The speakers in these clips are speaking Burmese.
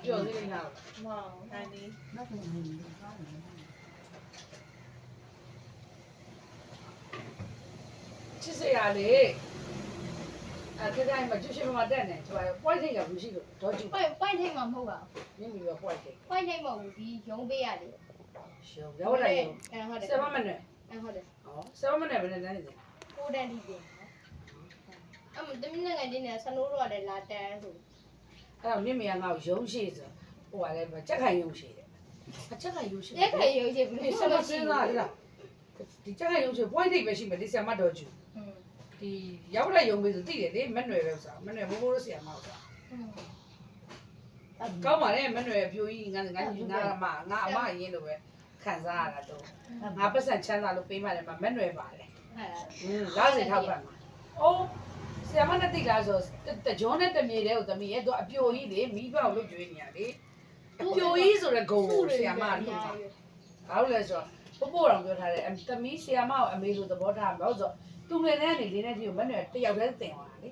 ပြောသေးတယ်နော် မောင်နိုင်နေ ချစ်စရာလေအဲ့ဒါမှကျွတ်ရှိမှတက်နေသူက point ထိပ်ကမရှိလို့တော့ကျူ ပိုက်ထိတ်မှာမဟုတ်ပါ မြင်ပြီးတော့ point ထိပ် ပိုက်ထိတ်မဟုတ်ဘူးဒီရုံးပေးရတယ် ရှုံးရောက်လာရင် ဟုတ်တယ် 7 minute ဟုတ်တယ် ဟော7 minute ပဲနဲ့တန်းနေတယ် ကိုတန်းဒီပြင်အမတမင်းနဲ့ကနေနဲ့ဆနိုးတော့လည်းလာတန်းဆို အဲ့တော့မြင့်မရငါ့ကိုရုံးရှိဆိုဟိုကလည်းကြက်ခိုင်ရုံးရှိတယ်အချက်ခိုင်ရုံးရှိ ရက်ခဲရုံးရှိဘူး ဒီစမစင်းသားလားဒီကြက်ခိုင်ရုံးရှိ point ထိပ်ပဲရှိမယ်ဒီဆရာမတော်ကျူဒီရောက်လာရုံးပဲဆိုသိတယ်လေမက်နွယ်ပဲဆိုတာမက်နွယ်ဘိုးဘိုးတို့ဆရာမဟုတ်တာကောင်းပါလေမက်နွယ်အပြိုကြီးငါအမအရင်လိုပဲခံစားရတာတော့ငါပတ်စံချမ်းသာလို့ပေးမှလည်းမက်နွယ်ပါတယ်လာစေထောက်ပါမှာအိုးဆရာမနဲ့တိလားဆိုတကြောနဲ့တမြေတဲ့ကိုသမီးရဲ့သူအပြိုကြီးလေမိဘကိုလုပ်ကြွေးနေရလေအပြိုကြီးဆိုတဲ့ဂုံကိုဆရာမကလုပ်တာဘာလို့လဲဆိုတော့ပို့တော်ပြောထားတယ်သမီးဆရာမကိုအမေလိုသဘောထားမှာဆိုတော့သူငယ်တန်းကနေလေးနဲ့ဒီကိုမက်နွယ်တယောက်တည်းတင်သွားတာလေ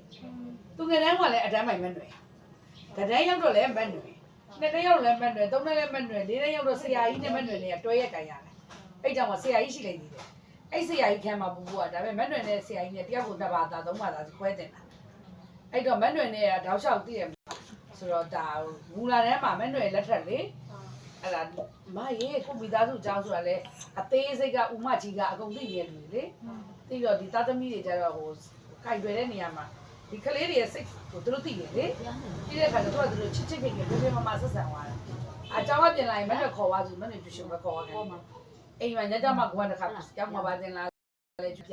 သူငယ်တန်းကလည်းအတန်းပိုင်မက်နွယ်တန်းရောက်တော့လည်းမက်နွယ်နှစ်တန်းရောက်လည်းမက်နွယ်သုံးတန်းလည်းမက်နွယ်လေးတန်းရောက်တော့ဆရာကြီးနဲ့မက်နွယ်နဲ့တွဲရက်ကန်ရတယ်အဲ့ကြောင့်ဆရာကြီးရှိလိုက်သေးတယ်အဲ့ဆရာကြီးခံမှာပူပူကဒါပေမဲ့မက်နွယ်နဲ့ဆရာကြီးနဲ့တယောက်ကိုနှစ်ပါးသားသုံးပါးသားခွဲတင်တာအဲ့တော့မက်နွယ်နဲ့ကတောက်လျှောက်သိတယ်ဆိုတော့ဒါမူလာထဲမှာမက်နွယ်လက်ထက်လေအဲ့ဒါမရေကိုမိသားစုအကြောင်းဆိုတာလေအသေးစိတ်ကဥမကြီးကအကုန်သိနေတယ်လေပြီးတော့ဒီသားသမီးတွေကျတော့ဟိုကြိုက်ွယ်တဲ့နေရာမှာဒီကလေးတွေရဲ့စိတ်ကိုသူတို့သိတယ်လေပြီးတဲ့အခါကျတော့သူတို့ချစ်ချစ်ခင်ခင်ပြပြမမဆက်ဆံသွားတယ်အကြောင်းကပြင်လာရင်မနဲ့ခေါ်သွားသူမနဲ့ပြရှင်မခေါ်သွားတယ်အိမ်မှာညကြမှာကွာတစ်ခါကြောက်မှာပါတင်လာလေ